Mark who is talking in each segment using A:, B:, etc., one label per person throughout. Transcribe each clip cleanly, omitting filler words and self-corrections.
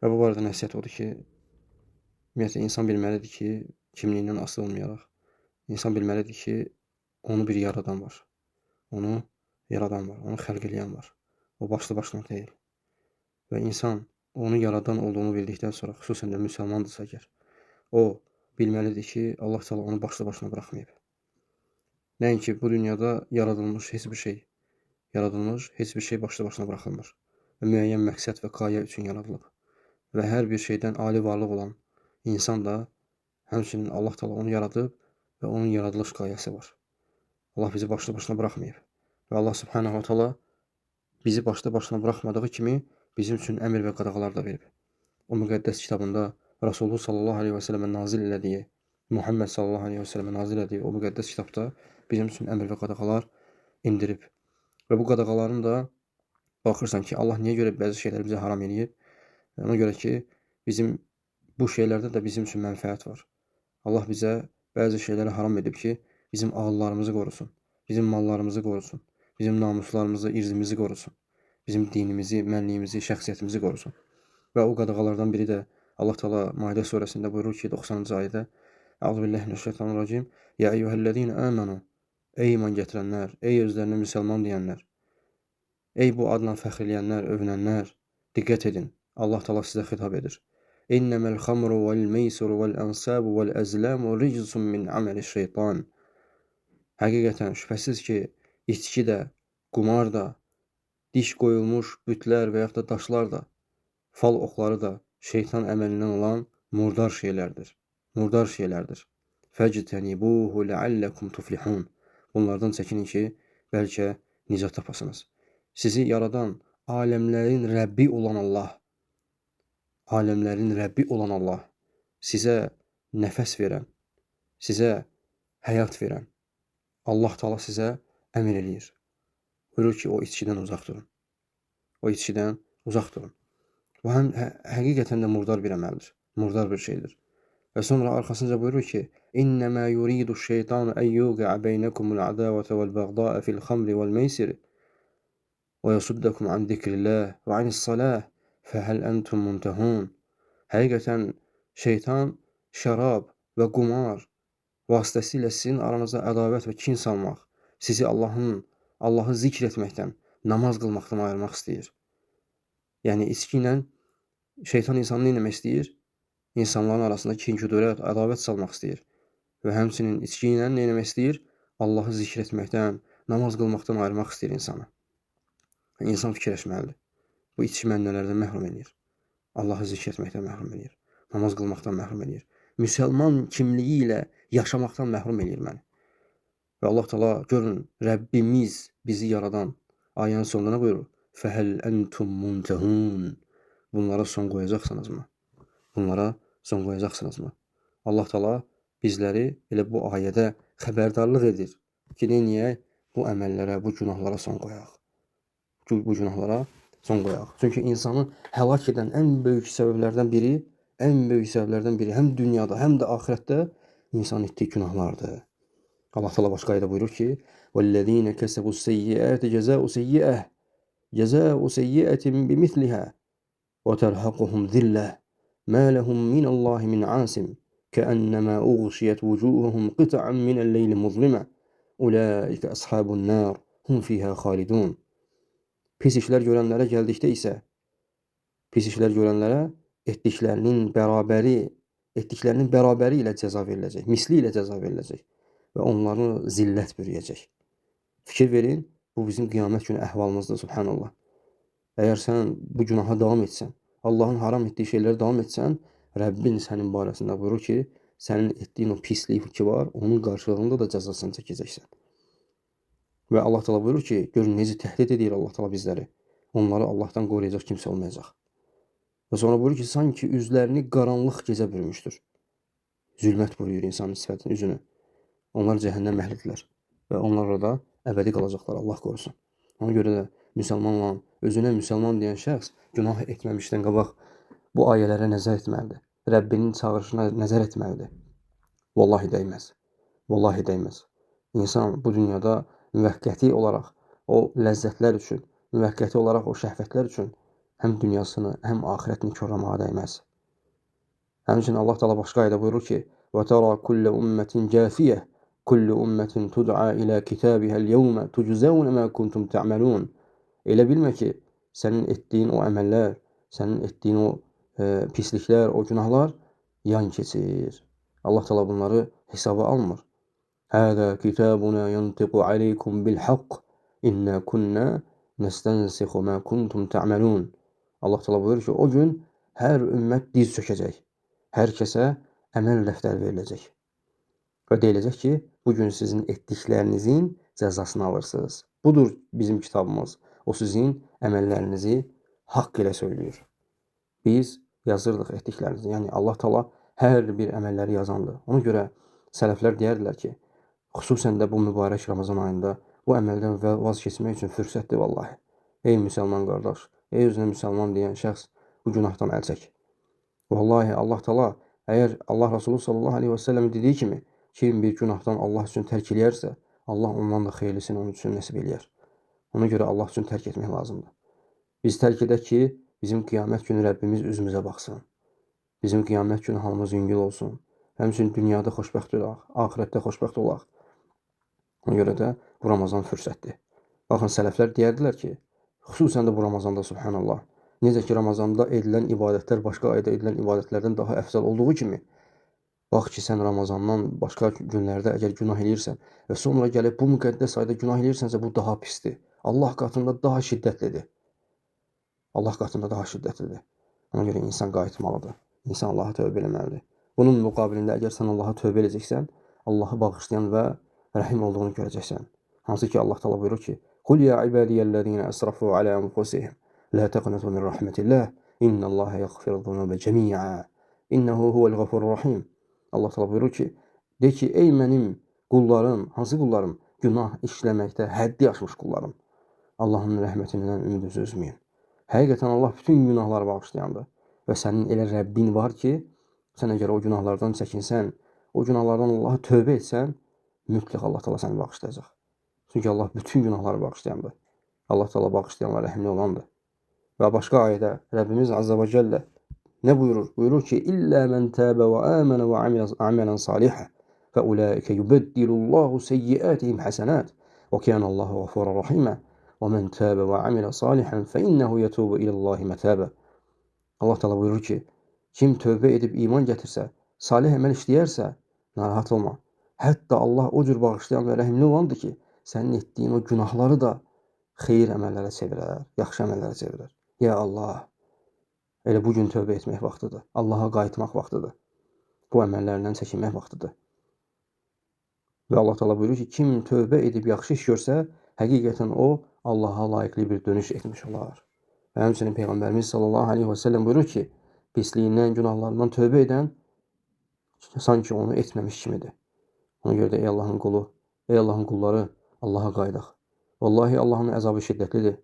A: Və bu barədə nəsihət odur ki, ümumiyyətlə insan bilməlidir ki, kimliyindən asılı olmayaraq, insan bilməlidir ki, onu bir yaradan var. Onu yaradan var, onu xəlq eləyən var. O başlı başına deyil. Və insan onu yaradan olduğunu bildikdən sonra, xüsusən də müsəlmandırsa əgər, o bilməlidir ki, Allah Teala onu başlı başına buraxmayıb. Nəinki bu dünyada yaradılmış heç bir şey başlı başına buraxılmır. Və müəyyən məqsəd və qayə üçün yaradılıb. Və hər bir şeydən ali varlıq olan insan da həmçinin Allah Teala onu yaradıb və onun yaradılış qayəsi var. Allah bizi başlı başına buraxmayıb. Və Allah Subhanahu wa Taala bizi başlı başına buraxmadığı kimi bizim üçün əmr və qadağalar da verib. O müqəddəs kitabında Rasulullah sallallahu aleyhi və səlləmə nazil elədiyi, Muhammed sallallahu aleyhi və səlləmə nazil elədiyi o müqəddəs kitabda bizim üçün əmr və qadağalar indirib. Və bu qadağaların da baxırsan ki, Allah niyə görə bəzi şeyləri bizə haram eləyib? Ona görə ki, bu şeylərdə də bizim üçün mənfəət var. Allah bizə bəzi şeyləri haram edib ki, bizim ağıllarımızı qorusun, bizim mallarımızı qorusun, bizim namuslarımızı, irzimizi qorusun, bizim dinimizi, mənliyimizi, şəxsiyyətimizi qorusun. Və o qadağalardan biri də Allah Teala Maidə surəsində buyurur ki, 90-cı ayədə: Əuzubillahimineşşeytanirracim. Ya eyyuhellezine amenu. Ey iman gətirənlər, ey özlərinə müsəlman deyənlər, ey bu adla fəxr eləyənlər, övünənlər, diqqət edin. Allah Teala sizə xitab edir. İnneməl xamru vel meysuru vel ansabu vel əzlamu ricsun min ameli şeytan. Həqiqətən, şübhəsiz ki, içki də, qumar da, diş qoyulmuş bütlər və yaxud da daşlar da, fal oxları da şeytan əməlindən olan murdar şeylərdir. Fəctənibuhu ləalləkum tuflihun. Bunlardan çəkinin ki, bəlkə nicat tapasınız. Sizi yaradan aləmlərin Rəbbi olan Allah, sizə nəfəs verən, sizə həyat verən Allah Teala sizə əmr eləyir. Buyurur ki, o içkidən uzaq durun. Bu həqiqətən də murdar bir əməldir, murdar bir şeydir. Və sonra arxasınca buyurur ki, İnnəmə yuridu şeytanu əyyuqə beynəkumul ədavətə vəl-bəğdaə fil-xamri vəl-meysiri və yasuddakum an zikrillah və anis-salah fəhəl əntum muntəhun. Həqiqətən şeytan şərab və qumar vasitəsilə sizin aranıza ədavət və kin salmaq, sizi Allahı zikr etməkdən, namaz qılmaqdan ayırmaq istəyir. Yəni, içki ilə şeytan insanı nə etmək istəyir? İnsanların arasında kin-küdurət, ədavət salmaq istəyir. Və həmçinin içki ilə nə etmək istəyir? Allahı zikr etməkdən, namaz qılmaqdan ayırmaq istəyir insanı. İnsan fikirləşməlidir. Bu içki məni nələrdən məhrum edir? Allahı zikr etməkdən məhrum edir. Namaz qılmaqdan məhrum edir. Müsəlman kimliyi ilə yaşamaqdan məhrum edir məni. Və Allah Teala, görün, Rəbbimiz bizi yaradan ayənin sonunda nə buyurur? Fəhəl əntum muntəhun. Bunlara son qoyacaqsınızmı? Allah Teala bizləri elə bu ayədə xəbərdarlıq edir ki, niyə bu əməllərə, bu günahlara son qoyaq? Çünki insanı həlak edən ən böyük səbəblərdən biri, həm dünyada, həm də axirətdə insan etdiyi günahlardır. Allah Teala başqa ayədə buyurur ki, وَالَّذ۪ينَ كَسَبُوا السَّيِّئَاتِ جَزَاءُ سَيِّئَةٍ بِمِثْلِهَا وَتَرْهَقُهُمْ ذِلَّةٌ مَا لَهُمْ مِنَ اللّٰهِ مِنْ عَاصِمٍ كَأَنَّمَا أُغْشِيَتْ وُجُوهُهُمْ قِطَعًا مِنَ اللَّيْلِ مُظْلِمًا أُولَٰئِكَ أَصْحَابُ النَّارِ هُمْ فِيهَا خَالِدُونَ. Pis işlər görənlərə gəldikdə isə, pis işlər görənlərə etdiklərinin bərabəri ilə cəza veriləcək, misli ilə cəza veriləcək və onları zillət bürüyəcək. Fikir verin, bu bizim qiyamət günü əhvalımızdır, subhanallah. Əgər sən bu günaha davam etsən, Allahın haram etdiyi şeylərə davam etsən, Rəbbin sənin barəsində buyurur ki, sənin etdiyin o pislik ki var, onun qarşılığında da cəzasını çəkəcəksən. Və Allah Teala buyurur ki, görün necə təhdid edir Allah Teala bizləri. Onları Allahdan qoruyacaq kimsə olmayacaq. Və sonra buyurur ki, sanki üzlərini qaranlıq gecə bürümüşdür. Zülmət buyurur insanın sifətinin üzünü. Onlar cəhənnəm əhlidirlər və onlar orada əbədi qalacaqlar, Allah qorusun. Ona görə də müsəlmanla, özünə müsəlman deyən şəxs günah etməmişdən qabaq bu ayələrə nəzər etməlidir. Rəbbinin çağırışına nəzər etməlidir. Vallahi dəyməz. İnsan bu dünyada müvəqqəti olaraq o ləzzətlər üçün, müvəqqəti olaraq o şəhvətlər üçün həm dünyasını, həm axirətini korlamağa dəyməz. Həmçinin Allah Teala başqa ayədə buyurur ki: "Və tərə kullu ummetin cəfiyyə, kullu ummetin tud'a ilə kitabihəl yevmə tuczəvnə mə kuntum ta'malun." Elə bilmə ki, sənin etdiyin o əməllər, sənin etdiyin o pisliklər, o günahlar yan keçir. Allah Teala bunları hesaba almır. Həzə kitabuna yantiqu aleykum bil haqq inna kunna nəstənsikhu mə kuntum ta'malun. Allah Teala buyurur ki, o gün hər ümmət diz çökəcək. Hər kəsə əməl dəftəri veriləcək. Və deyiləcək ki, bugün sizin etdiklərinizin cəzasını alırsınız. Budur bizim kitabımız. O sizin əməllərinizi haqq ilə söylüyor. Biz yazırdıq etdiklərinizi. Yəni Allah Teala hər bir əməlləri yazandır. Ona görə sələflər deyərdilər ki, xüsusən də bu mübarək Ramazan ayında bu əməldən vaz keçmək üçün fürsətdir vallahi. Ey müsəlman qardaş, ey özünə müsəlman deyən şəxs, bu günahdan əl çək. Vallahi Allah Teala, əgər Allah Resulü sallallahu aleyhi və səlləm dediyi kimi, kim bir günahdan Allah üçün tərk eləyərsə, Allah ondan da xeyirlisini onun üçün nəsib eləyər. Ona görə Allah üçün tərk etmək lazımdır. Biz tərk edək ki, bizim qiyamət günü Rəbbimiz üzümüzə baxsın. Bizim qiyamət günü halımız yüngül olsun. Həmçinin dünyada xoşbəxt olaq, axirətdə xoşbəxt olaq. Ona görə də bu Ramazan fürsətdir. Baxın, sələflər deyərdilər ki, xüsusən də bu Ramazanda, subhanallah, necə ki, Ramazanda edilən ibadətlər başqa ayda edilən ibadətlərdən daha əfzəl olduğu kimi, bax ki, sən Ramazandan başqa günlərdə əgər günah eləyirsən və sonra gəlib bu müqəddəs ayda günah eləyirsənsə, bu daha pisdir. Allah qatında daha şiddətlidir. Allah qatında daha şiddətlidir. Ona görə insan qayıtmalıdır. İnsan Allaha tövbə eləməlidir. Bunun müqabilində əgər sən Allaha tövbə edəcəksən, Allahı bağışlayan və rəhim olduğunu görəcəksən. Hansı ki, Allah Teala buyurur ki, "Qul ya ibadiyellezine esrafu ala enfusihim la taqnatu min rahmetillah. İnnallaha yaghfiruzunuba cemi'a. İnnehu huvel gafururrahim." Allah Teala buyurur ki, de ki, ey mənim qullarım, hansı qullarım? Günah işləməkdə həddi aşmış qullarım. Allahın rəhmətindən ümidinizi üzməyin. Həqiqətən Allah bütün günahları bağışlayandır. Və sənin elə Rəbbin var ki, sən əgər o günahlardan çəkinsən, o günahlardan Allaha tövbə etsən, mütləq Allah Teala səni bağışlayacaq. Çünki Allah bütün günahları bağışlayandır. Allah Teala bağışlayan və rəhimli olandır. Və başqa ayədə Rəbbimiz Azza və Cəllə nə buyurur? Buyurur ki, İllə mən təbə və əmənə və amələn salihə və ulaikə yubəddilullahu seyyiətihim həsənət və kənəllahu ğafurur rahimə və mən təbə və amələ salihən fə innəhu yətubu iləllahi mətəbə. Allah Teala buyurur ki, kim tövbə edib iman gətirsə, salih əməl işləyərsə, narahat olma. Hətta Allah o cür bağışlayan və rəhimli olandır ki, sənin etdiyin o günahları da xeyir əməllərə çevirər, yaxşı əməllərə çevirər. Ya Allah, elə bugün tövbə etmək vaxtıdır. Allaha qayıtmaq vaxtıdır. Bu əməllərindən çəkinmək vaxtıdır. Və Allah Teala buyurur ki, kim tövbə edib yaxşı iş görsə, həqiqətən o Allaha layiqli bir dönüş etmiş olar. Və həmçinin Peyğəmbərimiz sallallahu aleyhi və səlləm buyurur ki, pisliyindən, günahlarından tövbə edən sanki onu etməmiş kimidir. Ona görə də ey Allahın qulu, ey Allahın qulları, Allaha qayıdaq. Vallahi Allahın əzabı şiddətlidir.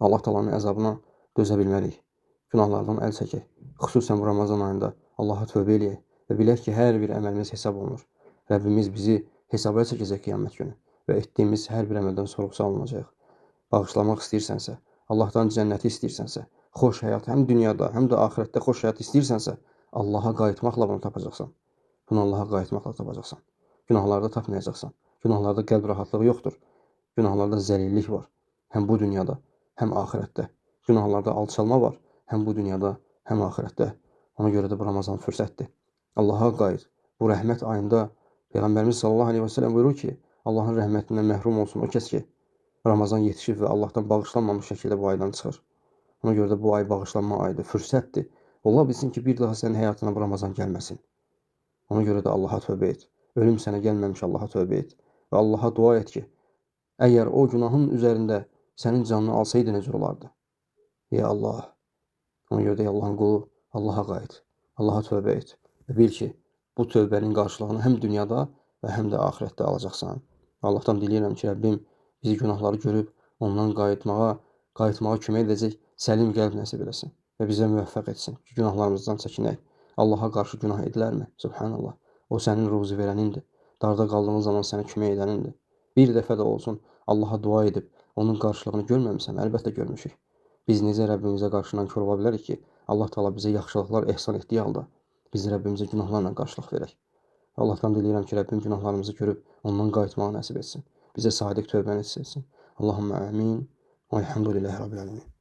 A: Allah Teala'nın əzabına dözə bilmərik. Günahlardan əl çəkək. Xüsusən bu Ramazan ayında Allaha tövbə eləyək və bilək ki, hər bir əməlimiz hesab olunur. Rəbbimiz bizi hesaba çəkəcək qiyamət günü və etdiyimiz hər bir əməldən sorğu-sual olunacaq. Bağışlamaq istəyirsənsə, Allahdan cənnəti istəyirsənsə, xoş həyat həm dünyada, həm də axirətdə xoş həyat istəyirsənsə, Allaha qayıtmaqla bunu tapacaqsan. Bunu Allaha qayıtmaqla tapacaqsan. Günahlarda tapmayacaqsan. Günahlarda qəlb rahatlığı yoxdur. Günahlarda zəlillik var. Həm bu dünyada, həm axirətdə. Günahlarda alçalma var. Həm bu dünyada, həm axirətdə. Ona görə də bu Ramazan fürsətdir. Allaha qayıt. Bu rəhmət ayında Peyğəmbərimiz sallallahu aleyhi və səlləm buyurur ki, Allahın rəhmətindən məhrum olsun o kəs ki, Ramazan yetişib və Allahdan bağışlanmamış şəkildə bu aydan çıxır. Ona görə də bu ay bağışlanma ayıdır, fürsətdir. Ola bilsin ki, bir daha sənin həyatına bu Ramazan gəlməsin. Ona görə də Allaha tövbə et. Ölüm sənə gəlməmiş Allaha tövbə et. Və Allaha dua et ki, əgər o günahın üzərində sənin canını alsaydı necə olardı? Ya Allah! Ona görə də Allahın qulu, Allaha qayıt. Allaha tövbə et. Və bil ki, bu tövbənin qarşılığını həm dünyada və həm də axirətdə alacaqsan. Allahdan diləyirəm ki, Rəbbim bizi günahları görüb ondan qayıtmağa kömək edəcək səlim qəlb nəsib eləsin və bizə müvəffəq etsin ki, günahlarımızdan çəkinək. Allaha qarşı günah edilərmi? Subhanallah. O sənin ruzi verənindir. Darda qaldığın zaman sənə kömək edənindir. Bir dəfə də olsun Allaha dua edib onun qarşılığını görməmisən, əlbəttə görmüşük. Biz necə Rəbbimizə qarşı nankor ola bilərik ki, Allah Taala bizə yaxşılıqlar ehsan etdiyi halda biz Rəbbimizə günahlarla qarşılıq verək. Allahdan diləyirəm ki, Rəbbim günahlarımızı görüb ondan qayıtmağı nəsib etsin. Bizə sadiq tövbəni etsin. Allahumma amin. Elhamdülillahi Rabbil alemin.